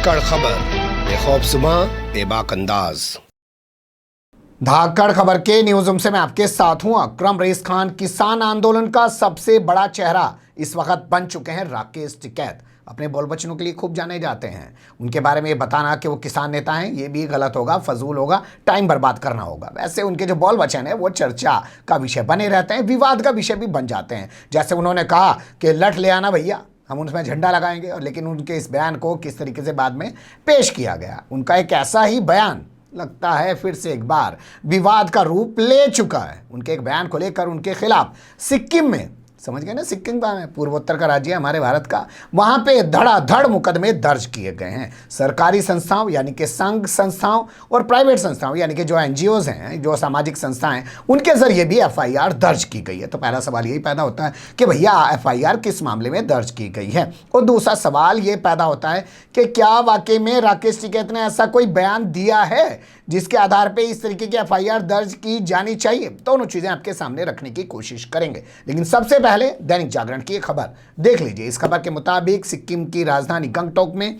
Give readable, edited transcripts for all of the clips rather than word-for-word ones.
धाकड़ खबर, बेखौफसुमा बेबाक अंदाज। धाकड़ खबर के न्यूज रूम से मैं आपके साथ हूं अकरम रईस खान। किसान आंदोलन का सबसे बड़ा चेहरा इस वक्त बन चुके हैं राकेश टिकैत। अपने बोल बचनों के लिए खूब जाने जाते हैं। उनके बारे में ये बताना कि वो किसान नेता हैं ये भी गलत होगा, फजूल होगा, टाइम बर्बाद करना होगा। वैसे उनके जो बोल वचन है वो चर्चा का विषय बने रहते हैं, विवाद का विषय भी बन जाते हैं। जैसे उन्होंने कहा कि लठ ले आना भैया, हम उसमें झंडा लगाएंगे, और लेकिन उनके इस बयान को किस तरीके से बाद में पेश किया गया, उनका एक ऐसा ही बयान लगता है फिर से एक बार विवाद का रूप ले चुका है। उनके एक बयान को लेकर उनके खिलाफ सिक्किम में, समझ गए ना, सिक्किम का है, पूर्वोत्तर का राज्य है हमारे भारत का, वहां पे धड़ाधड़ मुकदमे दर्ज किए गए हैं। सरकारी संस्थाओं यानी कि संघ संस्थाओं और प्राइवेट संस्थाओं यानी कि जो एनजीओज हैं, जो सामाजिक संस्थाएं, उनके जरिए भी एफआईआर दर्ज की गई है। तो पहला सवाल यही पैदा होता है कि भैया एफआईआर किस मामले में दर्ज की गई है, और दूसरा सवाल ये पैदा होता है कि क्या वाकई में राकेश टिकैत ने ऐसा कोई बयान दिया है जिसके आधार पे इस तरीके की एफआईआर दर्ज की जानी चाहिए। दोनों चीजें आपके सामने रखने की कोशिश करेंगे, लेकिन सबसे पहले दैनिक जागरण की एक खबर देख लीजिए। इस खबर के मुताबिक सिक्किम की राजधानी गंगटोक में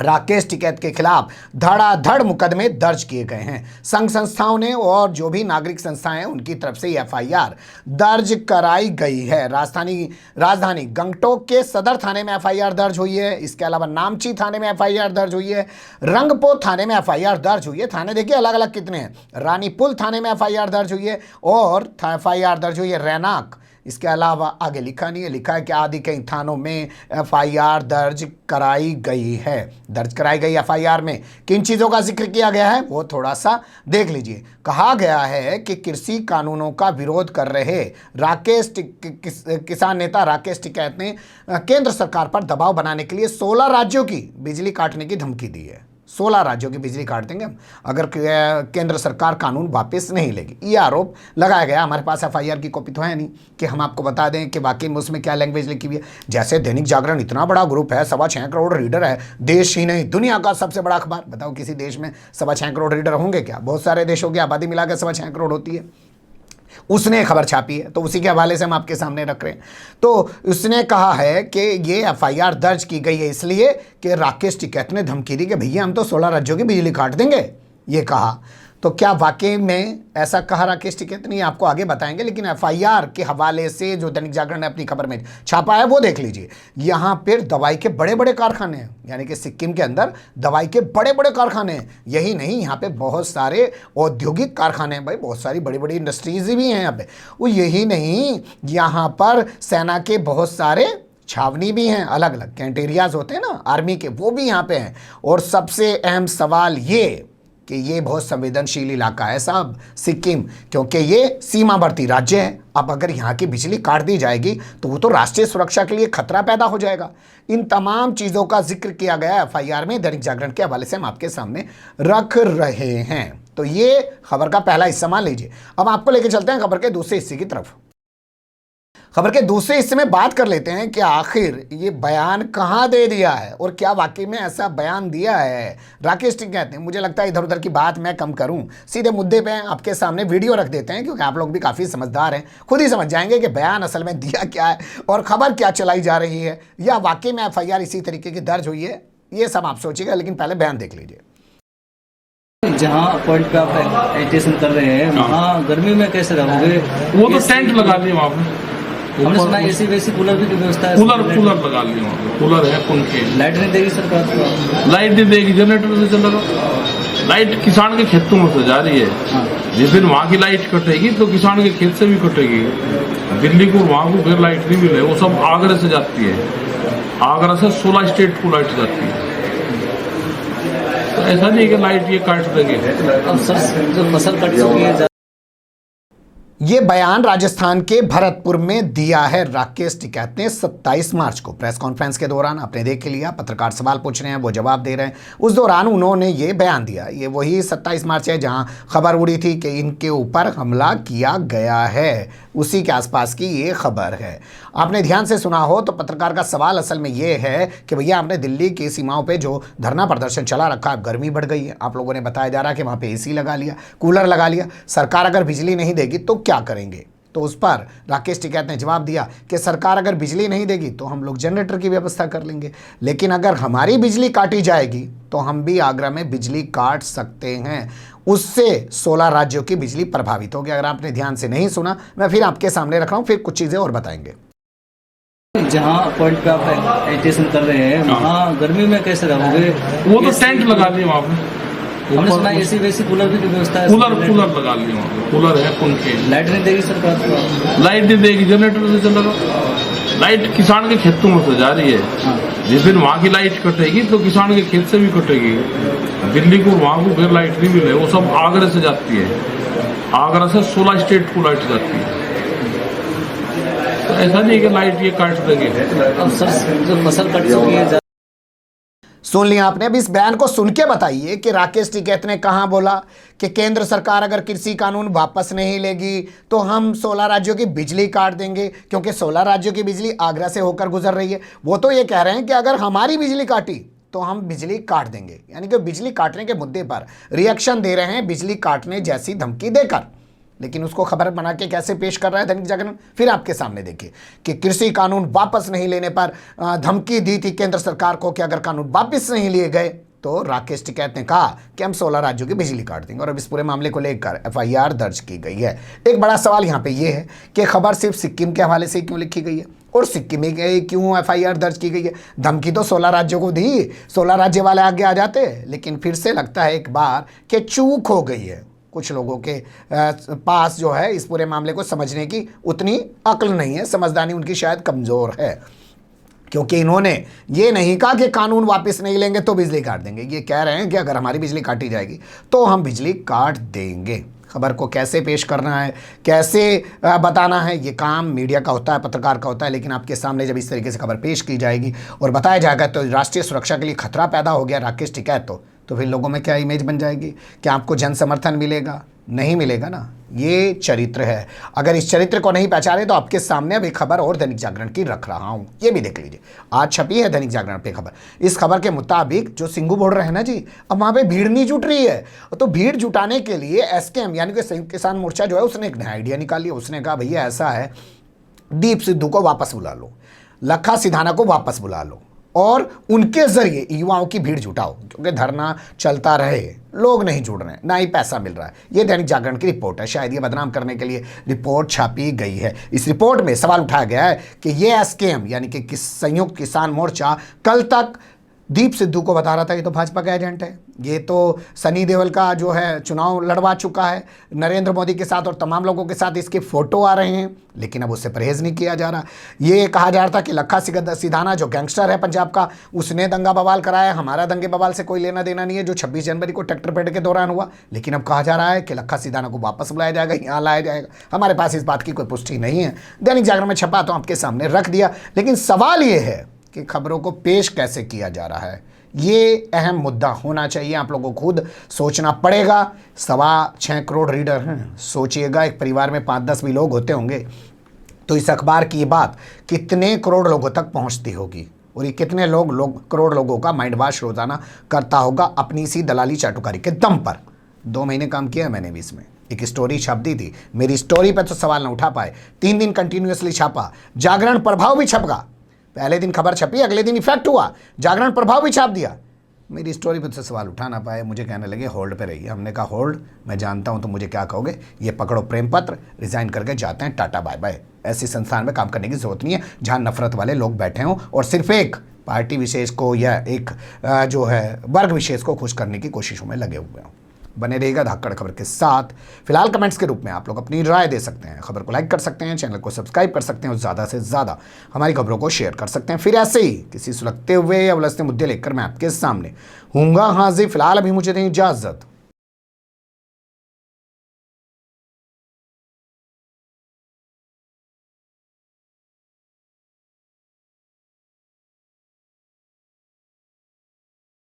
राकेश टिकैत के खिलाफ धड़ाधड़ मुकदमे दर्ज किए गए हैं। संघ संस्थाओं ने और जो भी नागरिक संस्थाएं हैं उनकी तरफ से एफआईआर दर्ज कराई गई है। राजधानी गंगटोक के सदर थाने में एफआईआर दर्ज हुई है। इसके अलावा नामची थाने में एफआईआर दर्ज हुई है। रंगपो थाने में एफआईआर दर्ज हुई है। थाने देखिए अलग अलग कितने हैं। रानीपुल थाने में एफआईआर दर्ज हुई है और एफआईआर दर्ज हुई है रैनाक। इसके अलावा आगे लिखा नहीं है, लिखा है कि आदि कई थानों में एफआईआर दर्ज कराई गई है। दर्ज कराई गई एफआईआर में किन चीज़ों का जिक्र किया गया है वो थोड़ा सा देख लीजिए। कहा गया है कि कृषि कानूनों का विरोध कर रहे किसान नेता राकेश टिकैत ने केंद्र सरकार पर दबाव बनाने के लिए 16 राज्यों की बिजली काटने की धमकी दी है। 16 राज्यों की बिजली काट देंगे हम अगर केंद्र सरकार कानून वापस नहीं लेगी, ये आरोप लगाया गया। हमारे पास एफआईआर की कॉपी तो है नहीं कि हम आपको बता दें कि वाकई में उसमें क्या लैंग्वेज लिखी हुई है। जैसे दैनिक जागरण इतना बड़ा ग्रुप है, 6.25 करोड़ रीडर है, देश ही नहीं दुनिया का सबसे बड़ा अखबार। बताओ किसी देश में 6.25 करोड़ रीडर होंगे क्या? बहुत सारे देशों की आबादी मिलाकर 6.25 करोड़ होती है। उसने खबर छापी है तो उसी के हवाले से हम आपके सामने रख रहे हैं। तो उसने कहा है कि ये एफआईआर दर्ज की गई है इसलिए कि राकेश टिकैत ने धमकी दी कि भैया हम तो 16 राज्यों की बिजली काट देंगे, ये कहा। तो क्या वाकई में ऐसा कहा राकेश टिकैत ने, आपको आगे बताएंगे, लेकिन एफआईआर के हवाले से जो दैनिक जागरण ने अपनी खबर में छापा है वो देख लीजिए। यहाँ पर दवाई के बड़े बड़े कारखाने हैं, यानी कि सिक्किम के अंदर दवाई के बड़े बड़े कारखाने हैं। यही नहीं, यहाँ पे बहुत सारे औद्योगिक कारखाने हैं भाई, बहुत सारी बड़ी बड़ी इंडस्ट्रीज भी हैं यहाँ पे। वो यही नहीं, यहाँ पर सेना के बहुत सारे छावनी भी हैं, अलग अलग कैंटेरियाज होते हैं ना आर्मी के, वो भी यहाँ पे हैं। और सबसे अहम सवाल ये कि ये बहुत संवेदनशील इलाका है साहब सिक्किम, क्योंकि ये सीमावर्ती राज्य है। अब अगर यहाँ की बिजली काट दी जाएगी तो वो तो राष्ट्रीय सुरक्षा के लिए खतरा पैदा हो जाएगा। इन तमाम चीज़ों का जिक्र किया गया एफआईआर में, दैनिक जागरण के हवाले से हम आपके सामने रख रहे हैं। तो ये खबर का पहला हिस्सा मान लीजिए। अब आपको लेके चलते हैं खबर के दूसरे हिस्से की तरफ। खबर के दूसरे हिस्से में बात कर लेते हैं कि आखिर ये बयान कहाँ दे दिया है और क्या वाकई में ऐसा बयान दिया है राकेश टिकैत ने। मुझे लगता है इधर उधर की बात मैं कम करूं, सीधे मुद्दे पे आपके सामने वीडियो रख देते हैं, क्योंकि आप लोग भी काफ़ी समझदार हैं, खुद ही समझ जाएंगे कि बयान असल में दिया क्या है और खबर क्या चलाई जा रही है, या वाकई में एफआईआर इसी तरीके की दर्ज हुई है। ये सब आप सोचिएगा, लेकिन पहले बयान देख लीजिए। जहाँ पॉइंट पे आप एजुकेशन कर रहे हैं वहाँ गर्मी में कैसे रहोगे? वो तो टेंट लगा लिए वहाँ पे, हमने सुना एसी वेसी कूलर की व्यवस्था है। कूलर लगा लिए वहाँ पे, कूलर है पंखे। लाइट नहीं देगी सरकार तो? लाइट नहीं देगी, जनरेटर से चलेगा। लाइट किसान के खेतों में से जा रही है। हाँ। जिस दिन वहाँ की लाइट कटेगी तो किसान के खेत से भी कटेगी। दिल्ली को वहाँ को फिर लाइट नहीं मिले, वो सब आगरा से जाती है। आगरा से 16 स्टेट को लाइट जाती है। तो ऐसा नहीं कि लाइट ये काट देंगे। अब सर जो फसल कट चुकी है, ये बयान राजस्थान के भरतपुर में दिया है राकेश टिकैत ने 27 मार्च को प्रेस कॉन्फ्रेंस के दौरान। आपने देख के लिया, पत्रकार सवाल पूछ रहे हैं, वो जवाब दे रहे हैं, उस दौरान उन्होंने ये बयान दिया। ये वही 27 मार्च है जहां खबर उड़ी थी कि इनके ऊपर हमला किया गया है, उसी के आसपास की ये खबर है। आपने ध्यान से सुना हो तो पत्रकार का सवाल असल में ये है कि भैया आपने दिल्ली की सीमाओं पर जो धरना प्रदर्शन चला रखा है, गर्मी बढ़ गई है, आप लोगों ने बताया जा रहा है कि वहाँ पर AC लगा लिया, कूलर लगा लिया, सरकार अगर बिजली नहीं देगी तो क्या करेंगे? तो उस पर राकेश टिकैत ने जवाब दिया कि सरकार अगर बिजली नहीं देगी तो हम लोग जनरेटर की व्यवस्था कर लेंगे, लेकिन अगर हमारी बिजली काटी जाएगी तो हम भी आगरा में बिजली काट सकते हैं। उससे 16 राज्यों की बिजली प्रभावित होगी। अगर आपने ध्यान से नहीं सुना, मैं फिर आपके सामने रख रहा हूं, फिर कुछ चीजें और बताएंगे। जहाँ पॉइंट पे आप एजुकेशन कर रहे हैं वहाँ गर्मी में कैसे रहोगे? वो तो टेंट लगा लिए वहाँ पे, हमने सुना एसी वेसी कूलर की व्यवस्था है। कूलर लगा लिए वहाँ पे, कूलर है पंखे। लाइट नहीं देगी सरकार तो? लाइट नहीं देगी, जनरेटर से चलेगा। लाइट किसान के खेतों में से जा रही है। जिस दिन वहाँ की लाइट कटेगी तो किसान के खेत से भी कटेगी। दिल्ली को वहाँ को फिर लाइट नहीं मिले, वो सब आगरा से जाती है। आगरा से 16 स्टेट को लाइट जाती है। तो ऐसा नहीं कि लाइट ये काट देंगे। अब सर जो फसल कट चुकी है, सुन लिया आपने। अब इस बयान को सुन के बताइए कि राकेश टिकैत ने कहां बोला कि केंद्र सरकार अगर कृषि कानून वापस नहीं लेगी तो हम 16 राज्यों की बिजली काट देंगे, क्योंकि 16 राज्यों की बिजली आगरा से होकर गुजर रही है। वो तो ये कह रहे हैं कि अगर हमारी बिजली काटी तो हम बिजली काट देंगे, यानी कि बिजली काटने के मुद्दे पर रिएक्शन दे रहे हैं, बिजली काटने जैसी धमकी देकर। लेकिन उसको खबर बना के कैसे पेश कर रहा है दैनिक जागरण, फिर आपके सामने देखिए कि कृषि कानून वापस नहीं लेने पर धमकी दी थी केंद्र सरकार को कि अगर कानून वापस नहीं लिए गए तो राकेश टिकैत ने कहा कि हम 16 राज्यों की बिजली काट देंगे। और अब इस पूरे मामले को लेकर FIR दर्ज की गई है। एक बड़ा सवाल यहाँ पे ये है कि खबर सिर्फ सिक्किम के हवाले से क्यों लिखी गई है और सिक्किम में क्यों FIR दर्ज की गई है? धमकी तो 16 राज्यों को दी, 16 राज्य वाले आगे आ जाते, लेकिन फिर से लगता है एक बार कि चूक हो गई है। कुछ लोगों के पास जो है इस पूरे मामले को समझने की उतनी अक्ल नहीं है, समझदारी उनकी शायद कमज़ोर है, क्योंकि इन्होंने ये नहीं कहा कि कानून वापस नहीं लेंगे तो बिजली काट देंगे। ये कह रहे हैं कि अगर हमारी बिजली काटी जाएगी तो हम बिजली काट देंगे। खबर को कैसे पेश करना है, कैसे बताना है, ये काम मीडिया का होता है, पत्रकार का होता है। लेकिन आपके सामने जब इस तरीके से खबर पेश की जाएगी और बताया जाएगा तो राष्ट्रीय सुरक्षा के लिए खतरा पैदा हो गया राकेश टिकैत, तो फिर लोगों में क्या इमेज बन जाएगी? क्या आपको जन समर्थन मिलेगा? नहीं मिलेगा ना। ये चरित्र है। अगर इस चरित्र को नहीं पहचाने तो आपके सामने अभी खबर और दैनिक जागरण की रख रहा हूं, ये भी देख लीजिए। आज छपी है दैनिक जागरण पे खबर। इस खबर के मुताबिक जो सिंघू बोल रहे हैं ना जी, अब वहां पे भीड़ नहीं जुट रही है, तो भीड़ जुटाने के लिए SKM यानी कि संयुक्त किसान मोर्चा जो है उसने एक नया आइडिया निकाली। उसने कहा भैया ऐसा है, दीप सिद्धू को वापस बुला लो, लखा सिधाना को वापस बुला लो और उनके जरिए युवाओं की भीड़ जुटाओ, क्योंकि धरना चलता रहे, लोग नहीं जुड़ रहे हैं, ना ही पैसा मिल रहा है। ये दैनिक जागरण की रिपोर्ट है। शायद ये बदनाम करने के लिए रिपोर्ट छापी गई है। इस रिपोर्ट में सवाल उठाया गया है कि ये SKM यानी कि संयुक्त किसान मोर्चा कल तक दीप सिद्धू को बता रहा था ये तो भाजपा का एजेंट है, ये तो सनी देओल का जो है चुनाव लड़वा चुका है नरेंद्र मोदी के साथ और तमाम लोगों के साथ इसके फोटो आ रहे हैं, लेकिन अब उससे परहेज नहीं किया जा रहा। ये कहा जा रहा था कि लखा सिधाना जो गैंगस्टर है पंजाब का, उसने दंगा बवाल कराया, हमारा दंगे बवाल से कोई लेना देना नहीं है, जो 26 जनवरी को ट्रैक्टर पेड़ के दौरान हुआ। लेकिन अब कहा जा रहा है कि लखा सिधाना को वापस बुलाया जाएगा, यहाँ लाया जाएगा। हमारे पास इस बात की कोई पुष्टि नहीं है, दैनिक जागरण में छपा तो आपके सामने रख दिया। लेकिन सवाल ये है कि खबरों को पेश कैसे किया जा रहा है, ये अहम मुद्दा होना चाहिए। आप लोगों को खुद सोचना पड़ेगा। 6.25 करोड़ रीडर हैं, सोचिएगा एक परिवार में 5-10 भी लोग होते होंगे तो इस अखबार की ये बात कितने करोड़ लोगों तक पहुंचती होगी और ये कितने करोड़ लोगों का माइंड वॉश रोजाना करता होगा अपनी सी दलाली चाटुकारी के दम पर। 2 महीने काम किया मैंने भी इसमें, एक स्टोरी छाप दी थी, मेरी स्टोरी पर तो सवाल ना उठा पाए, 3 दिन कंटिन्यूअसली छापा, जागरण प्रभाव भी छपा। पहले दिन खबर छपी, अगले दिन इफेक्ट हुआ, जागरण प्रभाव भी छाप दिया। मेरी स्टोरी पर से सवाल उठा ना पाए, मुझे कहने लगे होल्ड पे रहिए। हमने कहा होल्ड, मैं जानता हूं तो मुझे क्या कहोगे, ये पकड़ो प्रेम पत्र, रिजाइन करके जाते हैं, टाटा बाय बाय। ऐसी संस्थान में काम करने की जरूरत नहीं है जहां नफरत वाले लोग बैठे हों और सिर्फ एक पार्टी विशेष को या एक जो है वर्ग विशेष को खुश करने की कोशिशों में लगे हुए हों। बने रहेगा धाकड़ खबर के साथ। फिलहाल कमेंट्स के रूप में आप लोग अपनी राय दे सकते हैं, खबर को लाइक कर सकते हैं, चैनल को सब्सक्राइब कर सकते हैं और ज़्यादा से ज़्यादा हमारी खबरों को शेयर कर सकते हैं। फिर ऐसे ही किसी सुलगते हुए या उलझते मुद्दे लेकर मैं आपके सामने हूँगा हाजिर। फिलहाल अभी मुझे दें इजाज़त।